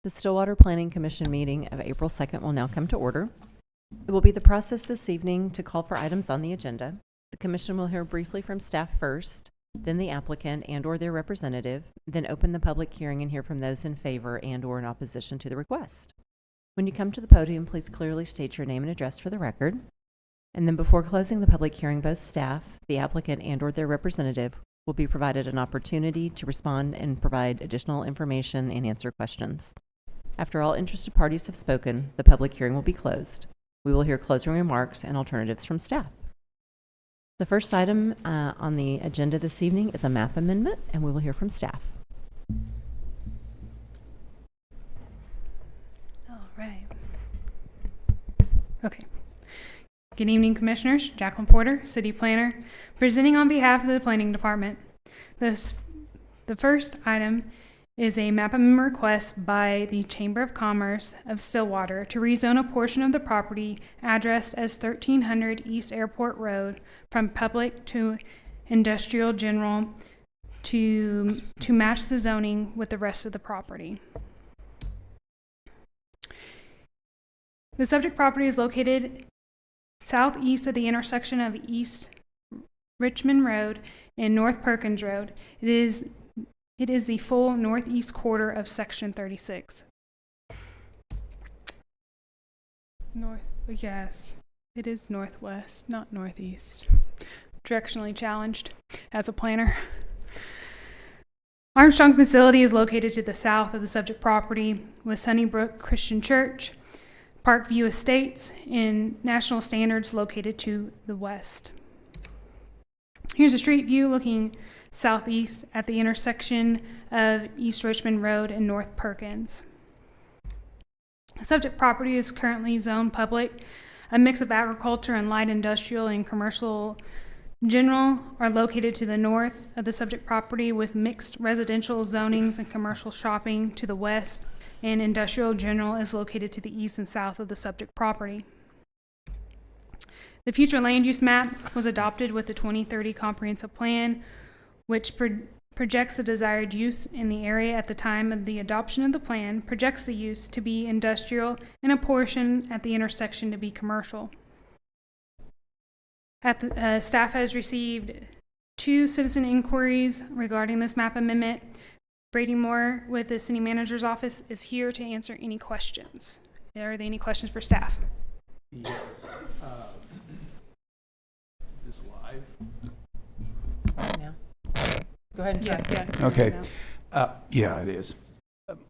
The Stillwater Planning Commission meeting of April 2nd will now come to order. It will be the process this evening to call for items on the agenda. The commission will hear briefly from staff first, then the applicant and/or their representative, then open the public hearing and hear from those in favor and/or in opposition to the request. When you come to the podium, please clearly state your name and address for the record. And then before closing the public hearing, both staff, the applicant and/or their representative will be provided an opportunity to respond and provide additional information and answer questions. After all interested parties have spoken, the public hearing will be closed. We will hear closing remarks and alternatives from staff. The first item on the agenda this evening is a map amendment, and we will hear from staff. All right. Okay. Good evening, Commissioners. Jacqueline Porter, City Planner, presenting on behalf of the Planning Department. The first item is a map amendment request by the Chamber of Commerce of Stillwater to rezone a portion of the property addressed as 1300 East Airport Road from public to industrial general to match the zoning with the rest of the property. The subject property is located southeast of the intersection of East Richmond Road and North Perkins Road. It is the full northeast quarter of Section 36. Yes, it is northwest, not northeast. Directionally challenged as a planner. Armstrong facility is located to the south of the subject property with Sunnybrook Christian Church, Parkview Estates, and National Standards located to the west. Here's a street view looking southeast at the intersection of East Richmond Road and North Perkins. The subject property is currently zoned public. A mix of agriculture and light industrial and commercial general are located to the north of the subject property with mixed residential zonings and commercial shopping to the west, and industrial general is located to the east and south of the subject property. The future land use map was adopted with the 2030 comprehensive plan, which projects the desired use in the area at the time of the adoption of the plan, projects the use to be industrial and a portion at the intersection to be commercial. Staff has received 2 citizen inquiries regarding this map amendment. Brady Moore with the City Manager's Office is here to answer any questions. Are there any questions for staff? Yes. Is this live? Now. Go ahead and try. Yeah. Okay. Yeah, it is.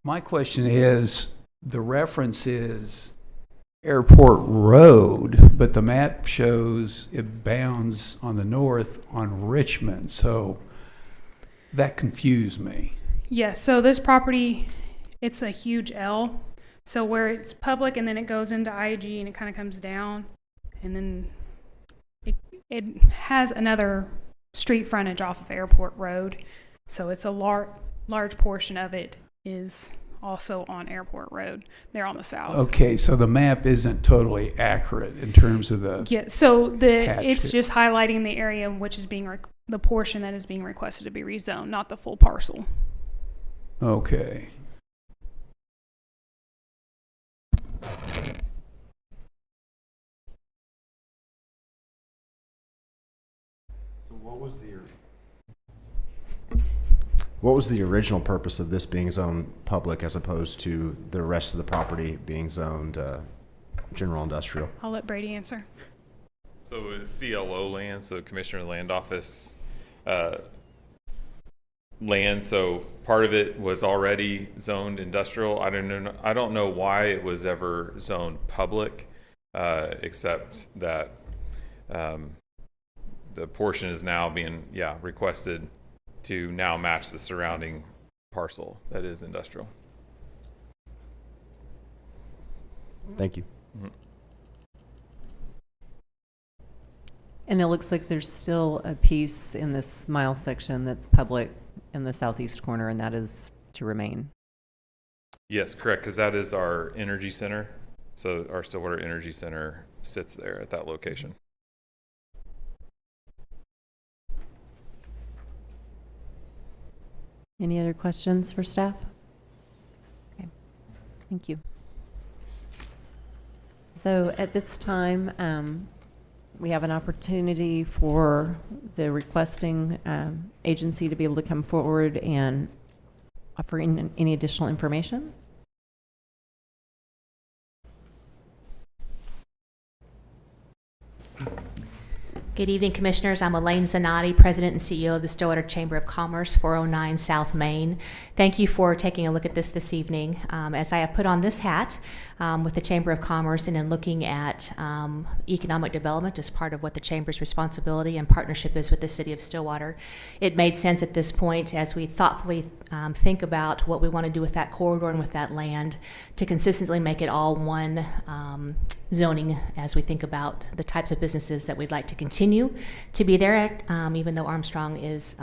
My question is, the reference is Airport Road, but the map shows it bounds on the north on Richmond, so that confused me. Yes, so this property, it's a huge L. So where it's public and then it goes into IG and it kind of comes down, and then it has another street frontage off of Airport Road. So it's a large portion of it is also on Airport Road. They're on the south. Okay, so the map isn't totally accurate in terms of the... Yeah, so it's Hatchet. just highlighting the area which is being the portion that is being requested to be rezoned, not the full parcel. Okay. So what was the original purpose of this being zoned public as opposed to the rest of the property being zoned general industrial? I'll let Brady answer. So it's CLO land, so Commissioner Land Office land. So part of it was already zoned industrial. I don't know why it was ever zoned public, except that the portion is now being requested to now match the surrounding parcel that is industrial. Thank you. Mm-hmm. And it looks like there's still a piece in this mile section that's public in the southeast corner, and that is to remain. Yes, correct, because that is our energy center. So our Stillwater Energy Center sits there at that location. Any other questions for staff? Okay. Thank you. So at this time, we have an opportunity for the requesting agency to be able to come forward and offer any additional information. Good evening, Commissioners. I'm Elaine Zanotti, President and CEO of the Stillwater Chamber of Commerce, 409 South Main. Thank you for taking a look at this evening. As I have put on this hat with the Chamber of Commerce and in looking at economic development as part of what the Chamber's responsibility and partnership is with the City of Stillwater, it made sense at this point as we thoughtfully think about what we want to do with that corridor and with that land to consistently make it all one zoning as we think about the types of businesses that we'd like to continue to be there at. Even though Armstrong is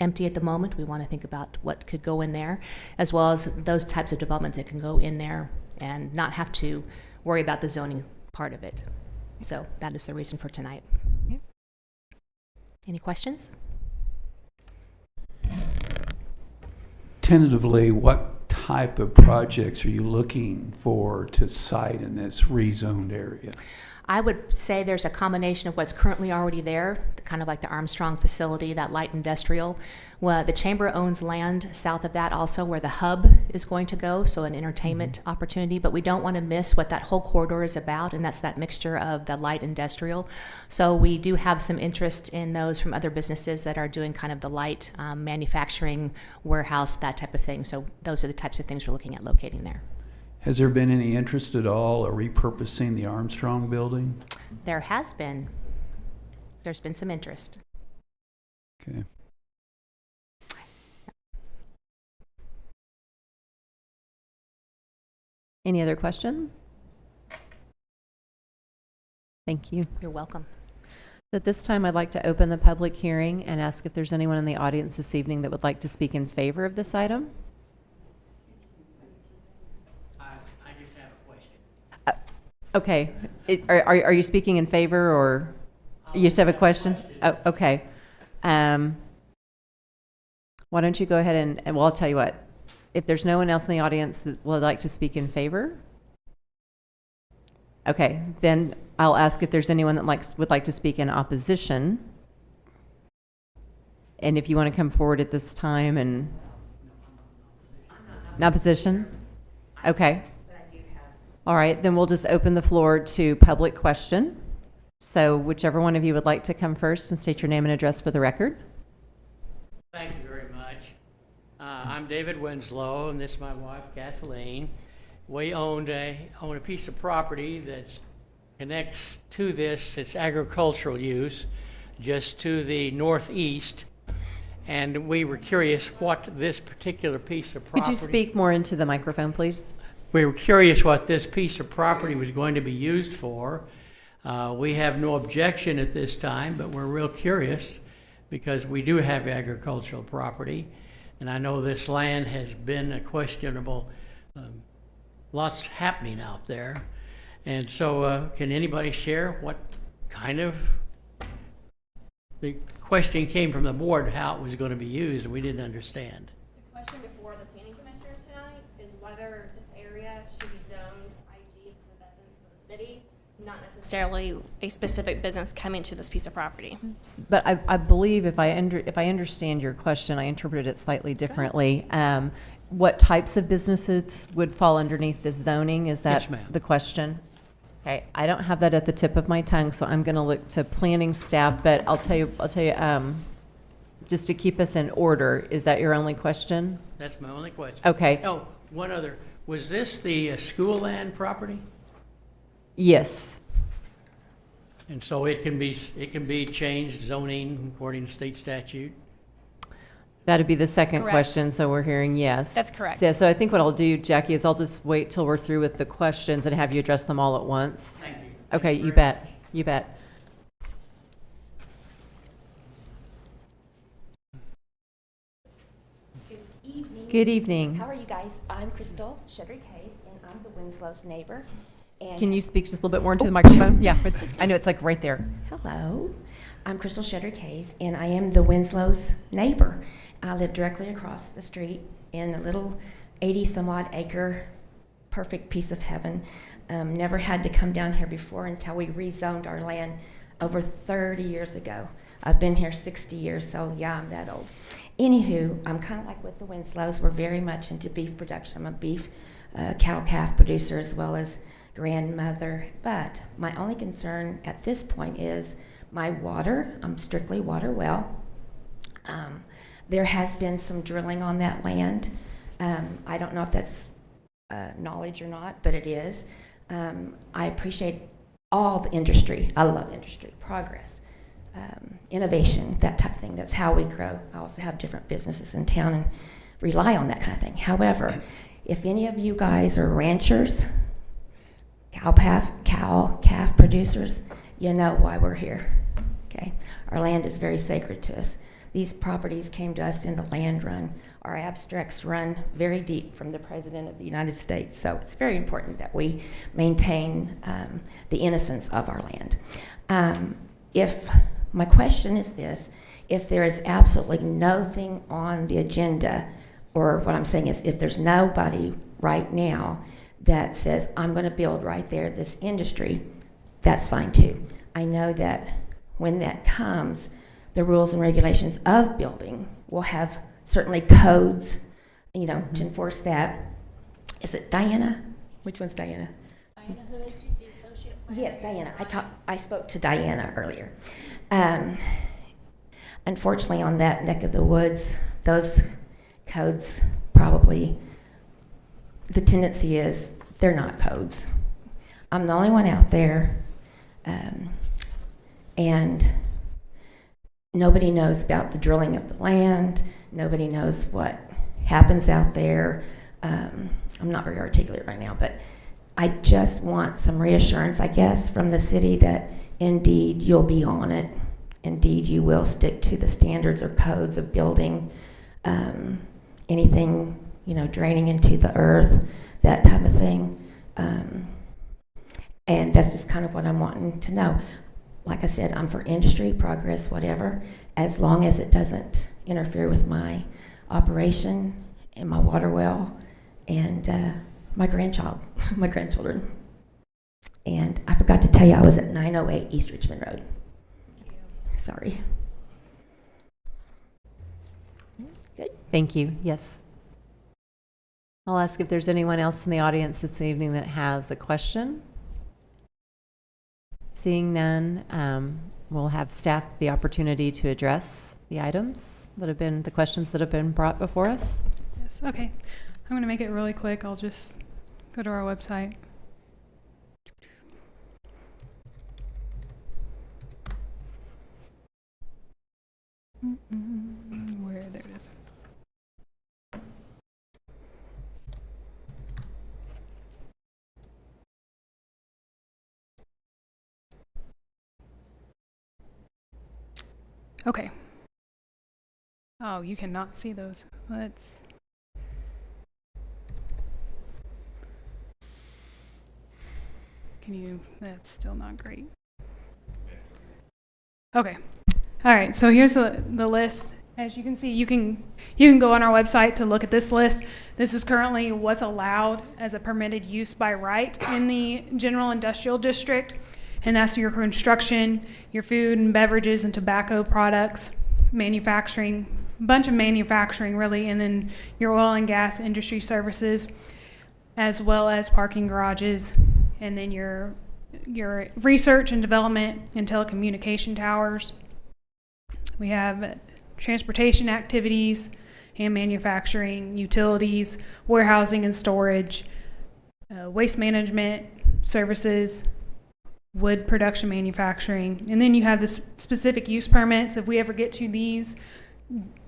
empty at the moment, we want to think about what could go in there, as well as those types of development that can go in there and not have to worry about the zoning part of it. So that is the reason for tonight. Okay. Any questions? Tentatively, what type of projects are you looking for to site in this rezoned area? I would say there's a combination of what's currently already there, kind of like the Armstrong facility, that light industrial. Well, the Chamber owns land south of that also where the hub is going to go, so an entertainment opportunity, but we don't want to miss what that whole corridor is about, and that's that mixture of the light industrial. So we do have some interest in those from other businesses that are doing kind of the light manufacturing, warehouse, that type of thing. So those are the types of things we're looking at locating there. Has there been any interest at all of repurposing the Armstrong building? There has been. There's been some interest. Okay. Any other questions? Thank you. You're welcome. At this time, I'd like to open the public hearing and ask if there's anyone in the audience this evening that would like to speak in favor of this item. I just have a question. Okay. Are you speaking in favor, or you just have a question? Oh, okay. Why don't you go ahead and well, I'll tell you what. If there's no one else in the audience that would like to speak in favor, okay, then I'll ask if there's anyone that would like to speak in opposition. And if you want to come forward at this time and in opposition? Okay. All right, then we'll just open the floor to public question. So whichever one of you would like to come first and state your name and address for the record. Thank you very much. I'm David Winslow, and this is my wife, Kathleen. We own a piece of property that connects to this. It's agricultural use, just to the northeast. And we were curious what this particular piece of property... Could you speak more into the microphone, please? We were curious what this piece of property was going to be used for. We have no objection at this time, but we're real curious because we do have agricultural property. And I know this land has been a questionable, lots happening out there. And so can anybody share what kind of, the question came from the board how it was going to be used, and we didn't understand. The question before the planning commissioners tonight is whether this area should be zoned IG to the best interest of the city, not necessarily a specific business coming to this piece of property. But I believe if I understand your question, I interpreted it slightly differently. What types of businesses would fall underneath this zoning? Is that Yes, ma'am. the question? Okay, I don't have that at the tip of my tongue, so I'm going to look to planning staff. But I'll tell you, just to keep us in order. Is that your only question? That's my only question. Okay. Oh, one other. Was this the school land property? Yes. And so it can be changed zoning according to state statute? That'd be the second Correct. question, so we're hearing yes. That's correct. Yeah, so I think what I'll do, Jackie, is I'll just wait till we're through with the questions and have you address them all at once. Thank you. Okay, Thank you very bet. much. You bet. Evening. Good evening. How are you guys? I'm Crystal Shedrick Hayes, and I'm the Winslow's neighbor. And Can you speak just a little bit more into the microphone? Yeah, I know it's like right there. Hello. I'm Crystal Shedrick Hayes, and I am the Winslow's neighbor. I live directly across the street in a little 80-some-odd acre perfect piece of heaven. Never had to come down here before until we rezoned our land over 30 years ago. I've been here 60 years, so yeah, I'm that old. Anywho, I'm kind of like with the Winslows. We're very much into beef production. I'm a beef cattle calf producer as well as grandmother. But my only concern at this point is my water. I'm strictly water well. There has been some drilling on that land. I don't know if that's knowledge or not, but it is. I appreciate all the industry. I love industry, progress, innovation, that type of thing. That's how we grow. I also have different businesses in town and rely on that kind of thing. However, if any of you guys are ranchers, cow calf producers, you know why we're here. Okay, our land is very sacred to us. These properties came to us in the land run. Our abstracts run very deep from the President of the United States, so it's very important that we maintain the innocence of our land. If my question is this, if there is absolutely nothing on the agenda, or what I'm saying is if there's nobody right now that says, I'm going to build right there, this industry, that's fine too. I know that when that comes, the rules and regulations of building will have certainly codes, you know, to enforce that. Is it Diana? Which one's Diana? Diana Hood, she's the associate. Yes, Diana. I spoke to Diana earlier. Unfortunately, on that neck of the woods, those codes probably, the tendency is they're not codes. I'm the only one out there, and nobody knows about the drilling of the land. Nobody knows what happens out there. I'm not very articulate right now, but I just want some reassurance, I guess, from the city that indeed you'll be on it. Indeed, you will stick to the standards or codes of building anything, you know, draining into the earth, that type of thing. And that's just kind of what I'm wanting to know. Like I said, I'm for industry, progress, whatever, as long as it doesn't interfere with my operation and my water well and my grandchildren. And I forgot to tell you, I was at 908 East Richmond Road. Sorry. Good. Thank you. Yes. I'll ask if there's anyone else in the audience this evening that has a question. Seeing none, we'll have staff the opportunity to address the items that have been, the questions that have been brought before us. Yes, okay. I'm going to make it really quick. I'll just go to our website. Where, there it is. Okay. Oh, you cannot see those. Let's. Can you? That's still not great. Okay. All right. So here's the list. As you can see, you can go on our website to look at this list. This is currently what's allowed as a permitted use by right in the general industrial district. And that's your construction, your food and beverages and tobacco products, manufacturing, a bunch of manufacturing really, and then your oil and gas industry services, as well as parking garages, and then your research and development and telecommunication towers. We have transportation activities and manufacturing, utilities, warehousing and storage, waste management services, wood production manufacturing, and then you have the specific use permits. If we ever get to these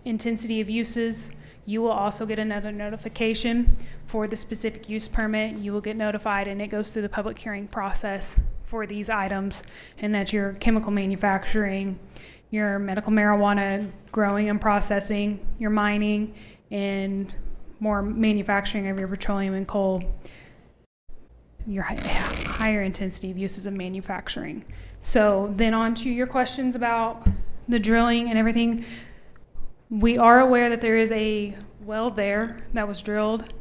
intensity of uses, you will also get another notification for the specific use permit. You will get notified, and it goes through the public hearing process for these items, and that's your chemical manufacturing, your medical marijuana growing and processing, your mining, and more manufacturing of your petroleum and coal, your higher intensity of uses of manufacturing. So then on to your questions about the drilling and everything. We are aware that there is a well there that was drilled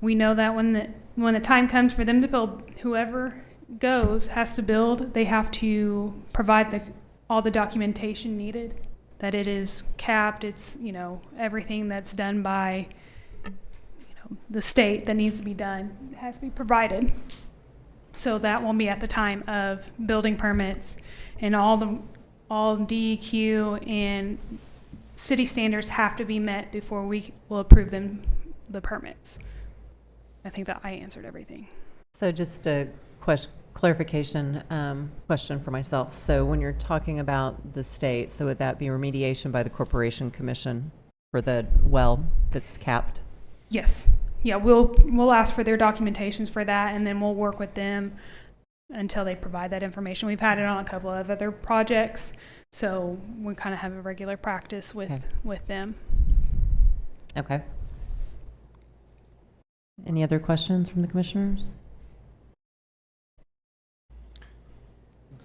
We know that when the time comes for them to build, whoever goes has to build, they have to provide all the documentation needed, that it is capped, it's, everything that's done by, the state that needs to be done has to be provided. So that will be at the time of building permits, and all DEQ and city standards have to be met before we will approve the permits. I think that I answered everything. So just a clarification question for myself. So when you're talking about the state, so would that be remediation by the Corporation Commission for the well that's capped? Yes. Yeah, we'll ask for their documentations for that, and then we'll work with them until they provide that information. We've had it on a couple of other projects, so we kind of have a regular practice with them. Okay. Any other questions from the commissioners?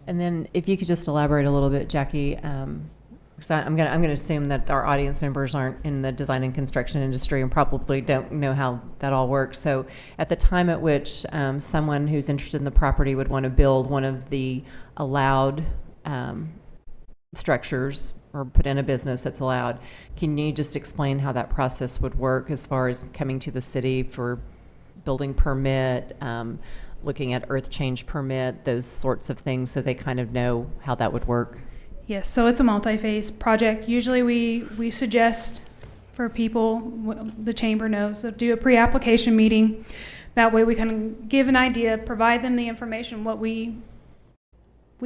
And then if you could just elaborate a little bit, Jackie, because I'm gonna assume that our audience members aren't in the design and construction industry and probably don't know how that all works. So at the time at which someone who's interested in the property would want to build one of the allowed structures or put in a business that's allowed, can you just explain how that process would work as far as coming to the city for building permit, looking at earth change permit, those sorts of things, so they kind of know how that would work? Yes, so it's a multi-phase project. Usually we suggest for people, the chamber knows, to do a pre-application meeting. That way we can give an idea, provide them the information, what we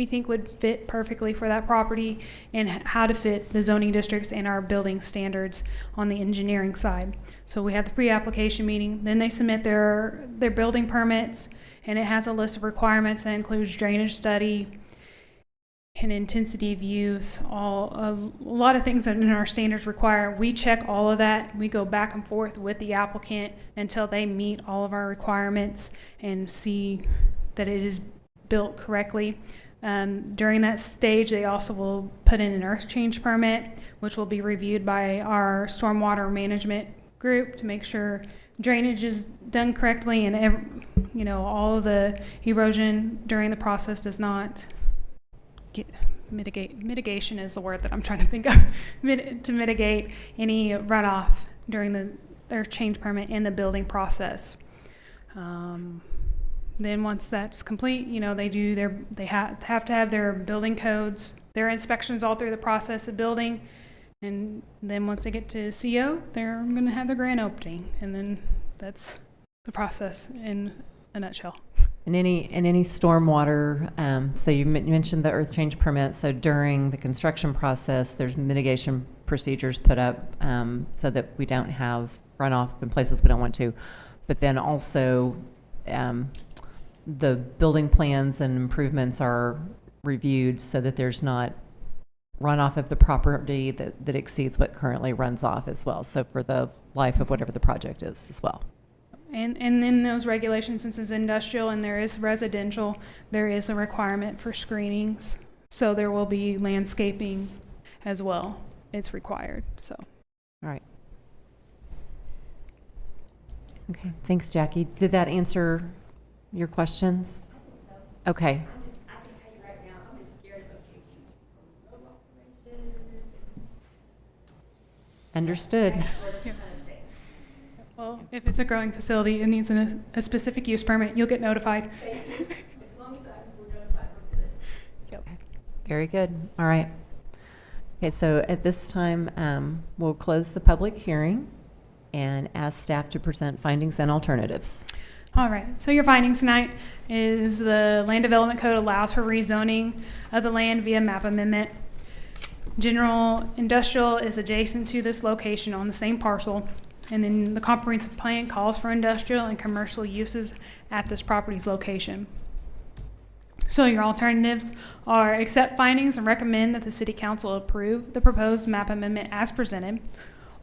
think would fit perfectly for that property, and how to fit the zoning districts and our building standards on the engineering side. So we have the pre-application meeting, then they submit their building permits, and it has a list of requirements that includes drainage study and intensity of use, a lot of things that in our standards require. We check all of that. We go back and forth with the applicant until they meet all of our requirements and see that it is built correctly. During that stage, they also will put in an earth change permit, which will be reviewed by our stormwater management group to make sure drainage is done correctly, and all of the erosion during the process does not mitigation is the word that I'm trying to think of, to mitigate any runoff during the earth change permit in the building process. Then once that's complete, they have to have their building codes, their inspections all through the process of building, and then once they get to CO, they're going to have their grand opening, and then that's the process in a nutshell. In any stormwater, so you mentioned the earth change permit, so during the construction process, there's mitigation procedures put up so that we don't have runoff in places we don't want to, but then also the building plans and improvements are reviewed so that there's not runoff of the property that exceeds what currently runs off as well, so for the life of whatever the project is as well. And in those regulations, since it's industrial and there is residential, there is a requirement for screenings. So there will be landscaping as well. It's required. So. All right. Okay. Thanks, Jackie. Did that answer your questions? Okay. I can tell you right now, I'm just scared of kicking. Understood. Well, if it's a growing facility, it needs a specific use permit, you'll get notified. As long as we're notified, we're good. Yep. Very good. All right. Okay, so at this time, we'll close the public hearing and ask staff to present findings and alternatives. All right, so your findings tonight is the Land Development Code allows for rezoning of the land via map amendment. General industrial is adjacent to this location on the same parcel, and then the comprehensive plan calls for industrial and commercial uses at this property's location. So your alternatives are accept findings and recommend that the City Council approve the proposed map amendment as presented,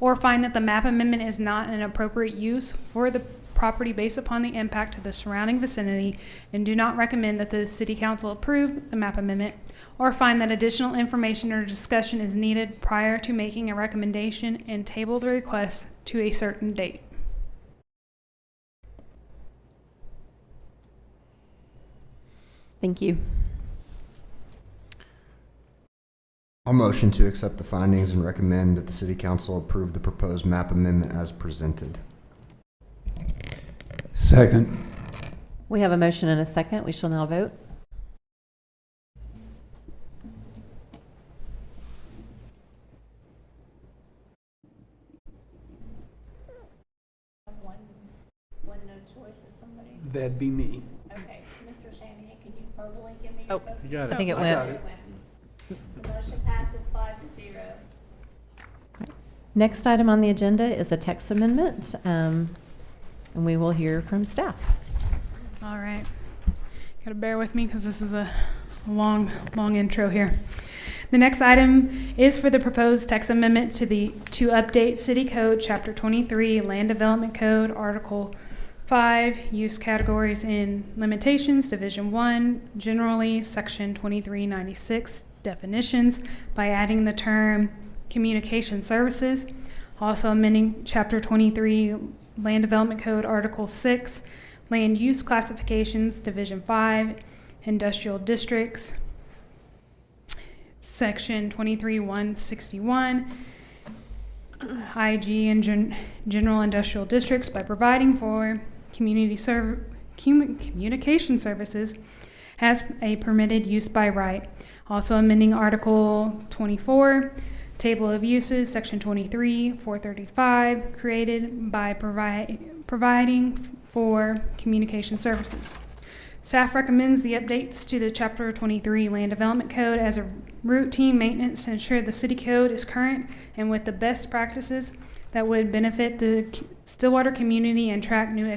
or find that the map amendment is not an appropriate use for the property based upon the impact to the surrounding vicinity, and do not recommend that the City Council approve the map amendment, or find that additional information or discussion is needed prior to making a recommendation and table the request to a certain date. Thank you. I'll motion to accept the findings and recommend that the city council approve the proposed map amendment as presented. Second. We have a motion and a second. We shall now vote. One no choice is somebody. That'd be me. Okay, Mr. Shanahan, can you verbally give me Oh, your vote? I think it went. The motion passes 5-0. Next item on the agenda is a text amendment, and we will hear from staff. All right. Gotta bear with me because this is a long intro here. The next item is for the proposed text amendment to update City Code, Chapter 23, Land Development Code, Article 5, Use Categories and Limitations, Division 1, generally, Section 2396, Definitions, by adding the term communication services. Also amending Chapter 23, Land Development Code, Article 6, Land Use Classifications, Division 5, Industrial Districts, Section 23161, IG and General Industrial Districts by providing for communication services as a permitted use by right. Also amending Article 24, Table of Uses, Section 23, 435, created by providing for communication services. Staff recommends the updates to the Chapter 23 Land Development Code as a routine maintenance to ensure the city code is current and with the best practices that would benefit the Stillwater community and attract new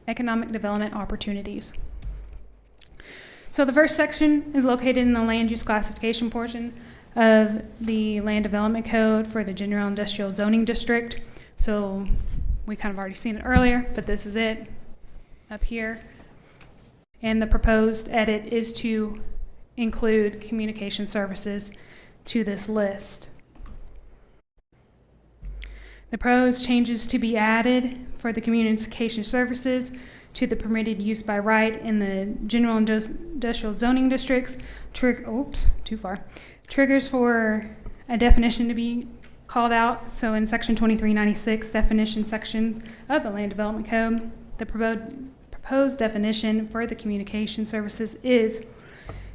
economic development opportunities. So the first section is located in the land use classification portion of the Land Development Code for the General Industrial Zoning District. So we kind of already seen it earlier, but this is it up here. And the proposed edit is to include communication services to this list. The proposed changes to be added for the communication services to the permitted use by right in the general industrial zoning districts. Triggers for a definition to be called out. So in Section 2396, definition section of the Land Development Code, the proposed definition for the communication services is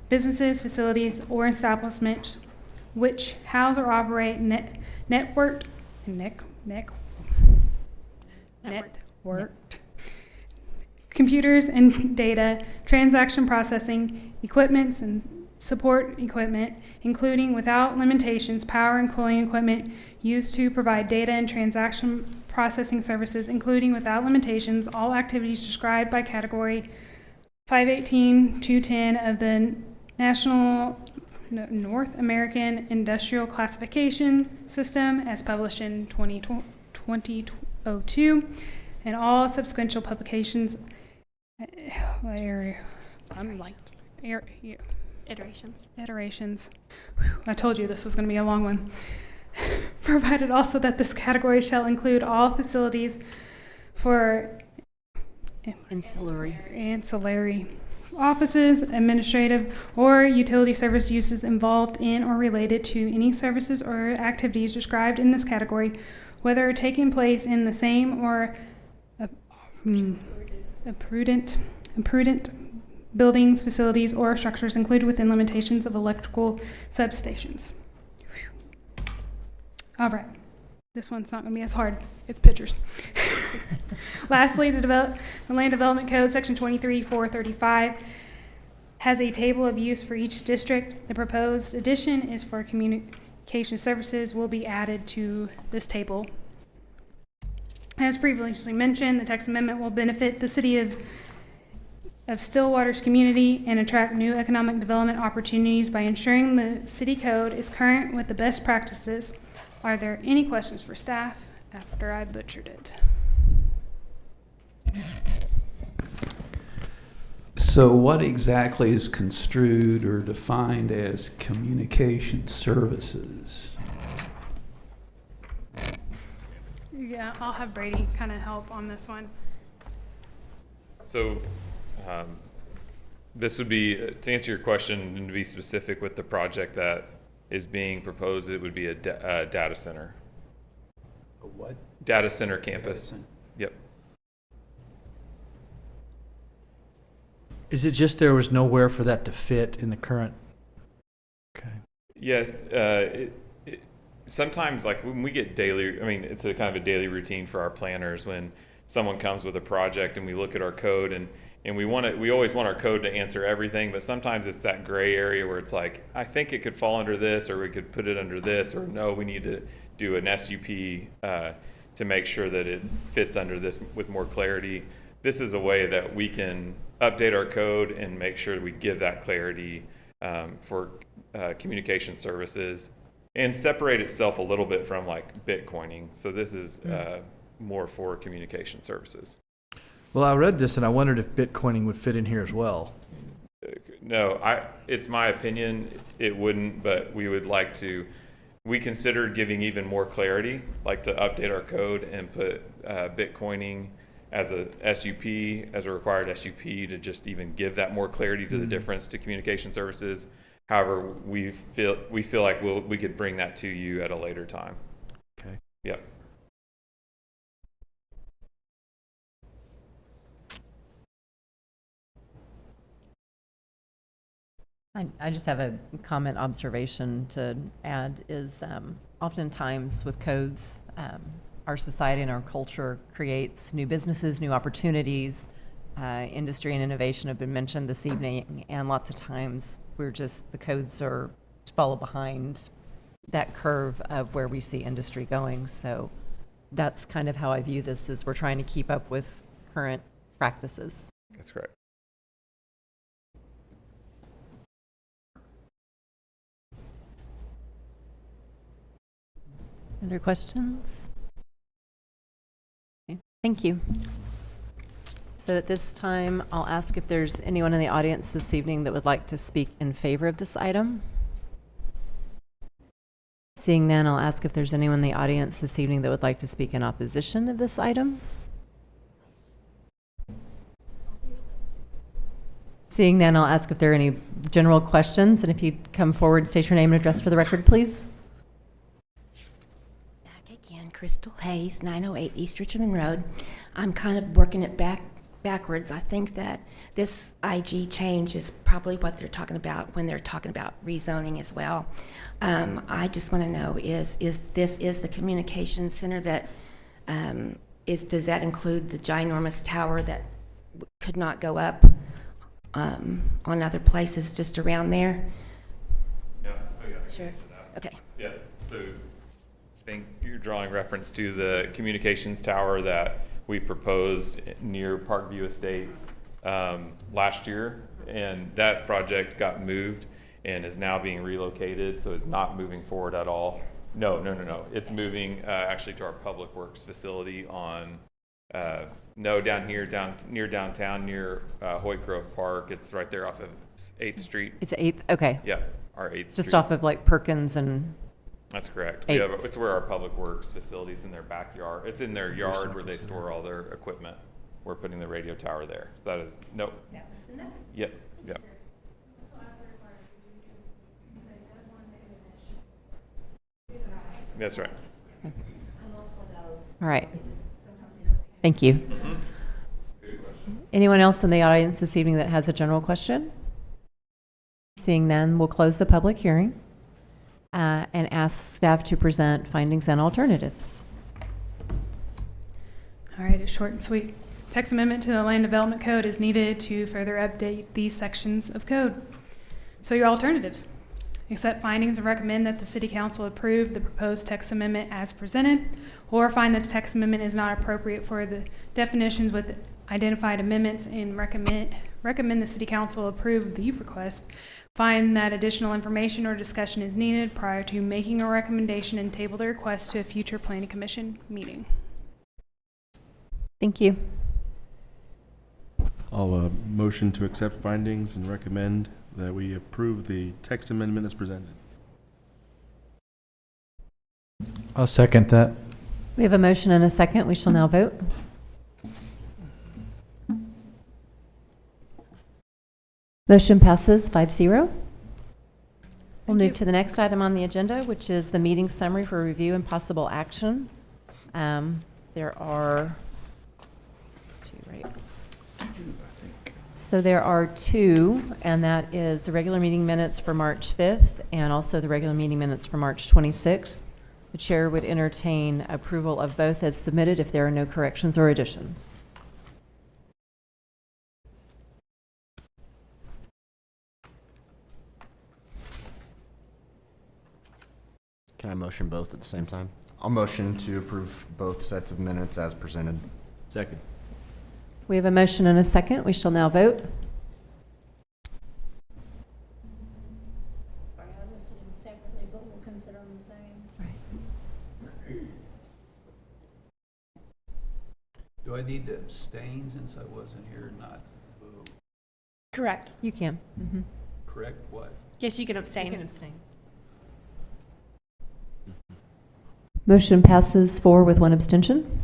businesses, facilities, or establishments which house or operate networked computers and data, transaction processing, equipments and support equipment, including without limitations, power and cooling equipment used to provide data and transaction processing services, including without limitations, all activities described by category 518.210 of the North American Industrial Classification System as published in 2002, and all subsequent publications. Iterations. I told you this was going to be a long one. Provided also that this category shall include all facilities for ancillary offices, administrative, or utility service uses involved in or related to any services or activities described in this category, whether taking place in the same or prudent buildings, facilities, or structures included within limitations of electrical substations. All right, this one's not going to be as hard. It's pictures. Lastly, the Land Development Code, Section 23.435, has a table of use for each district. The proposed addition is for communication services will be added to this table. As previously mentioned, the text amendment will benefit the city of Stillwater's community and attract new economic development opportunities by ensuring the city code is current with the best practices. Are there any questions for staff after I butchered it? So what exactly is construed or defined as communication services? Yeah, I'll have Brady kind of help on this one. So This would be, to answer your question and to be specific with the project that is being proposed, it would be a data center. A what? Data center campus. Yep. Is it just there was nowhere for that to fit in the current? Okay. Yes. Sometimes, like when we get daily, I mean, it's a kind of a daily routine for our planners when someone comes with a project and we look at our code and we always want our code to answer everything, but sometimes it's that gray area where it's like, I think it could fall under this, or we could put it under this, or no, we need to do an SUP to make sure that it fits under this with more clarity. This is a way that we can update our code and make sure we give that clarity for communication services and separate itself a little bit from like Bitcoining. So this is more for communication services. Well, I read this and I wondered if Bitcoining would fit in here as well. No, it's my opinion, it wouldn't, but we would like to, we considered giving even more clarity, like to update our code and put Bitcoining as a SUP, as a required SUP, to just even give that more clarity to the difference to communication services. However, we feel like we could bring that to you at a later time. Okay. Yep. I just have a comment observation to add is oftentimes with codes, our society and our culture creates new businesses, new opportunities. Industry and innovation have been mentioned this evening, and lots of times the codes follow behind that curve of where we see industry going. So that's kind of how I view this, is we're trying to keep up with current practices. That's correct. Other questions? Okay, thank you. So at this time, I'll ask if there's anyone in the audience this evening that would like to speak in favor of this item. Seeing none, I'll ask if there's anyone in the audience this evening that would like to speak in opposition of this item. Seeing none, I'll ask if there are any general questions, and if you'd come forward, state your name and address for the record, please. Again, Crystal Hayes, 908 East Richmond Road. I'm kind of working it backwards. I think that this IG change is probably what they're talking about when they're talking about rezoning as well. I just want to know, is this the communication center that does that include the ginormous tower that could not go up on other places just around there? Yeah. Oh, yeah. Sure. Okay. Yeah. So I think you're drawing reference to the communications tower that we proposed near Parkview Estates last year, and that project got moved and is now being relocated, so it's not moving forward at all. No. It's moving actually to our Public Works facility on down here, near downtown, near Hoyt Grove Park. It's right there off of 8th Street. It's 8th, okay. Yeah, our 8th It's just Street. off of like Perkins and, That's correct. 8th. It's where our Public Works facilities in their backyard. It's in their yard where they store all their equipment. We're putting the radio tower there. That is, nope. That was the next. Yep. That's right. all right. Thank you. Anyone else in the audience this evening that has a general question? Seeing none, we'll close the public hearing and ask staff to present findings and alternatives. All right, it's short and sweet. Text amendment to the Land Development Code is needed to further update these sections of code. So your alternatives: accept findings and recommend that the City Council approve the proposed text amendment as presented, or find that the text amendment is not appropriate for the definitions with identified amendments and recommend the City Council approve the request. Find that additional information or discussion is needed prior to making a recommendation and table the request to a future Planning Commission meeting. Thank you. I'll motion to accept findings and recommend that we approve the text amendment as presented. I'll second that. We have a motion and a second. We shall now vote. Motion passes 5-0. We'll Thank move you. to the next item on the agenda, which is the meeting summary for review and possible action. There are, it's two, right? So there are two, and that is the regular meeting minutes for March 5th and also the regular meeting minutes for March 26th. The chair would entertain approval of both as submitted if there are no corrections or additions. Can I motion both at the same time? I'll motion to approve both sets of minutes as presented. Second. We have a motion and a second. We shall now vote. Sorry, I listed them separately, but we'll consider them the same. Do I need to abstain since I wasn't here, not vote? Correct. You can. Mhm. Correct what? Yes, you can abstain. You can abstain. Motion passes 4 with 1 abstention.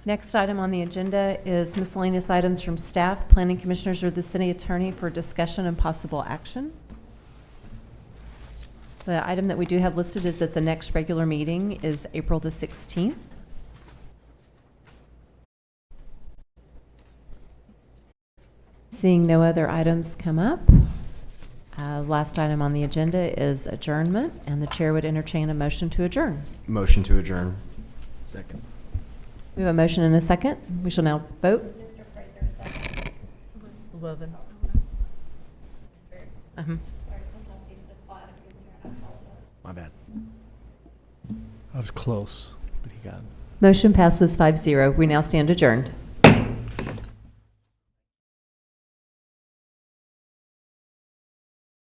Next item on the agenda is miscellaneous items from staff, planning commissioners, or the city attorney for discussion and possible action. The item that we do have listed is that the next regular meeting is April the 16th. Seeing no other items come up, last item on the agenda is adjournment, and the chair would entertain a motion to adjourn. Motion to adjourn. Second. We have a motion and a second. We shall now vote. Mr. Prater, second. 11. Sorry, sometimes he's so quiet up in here, I apologize. My bad. I was close, but he got it. Motion passes 5-0. We now stand adjourned.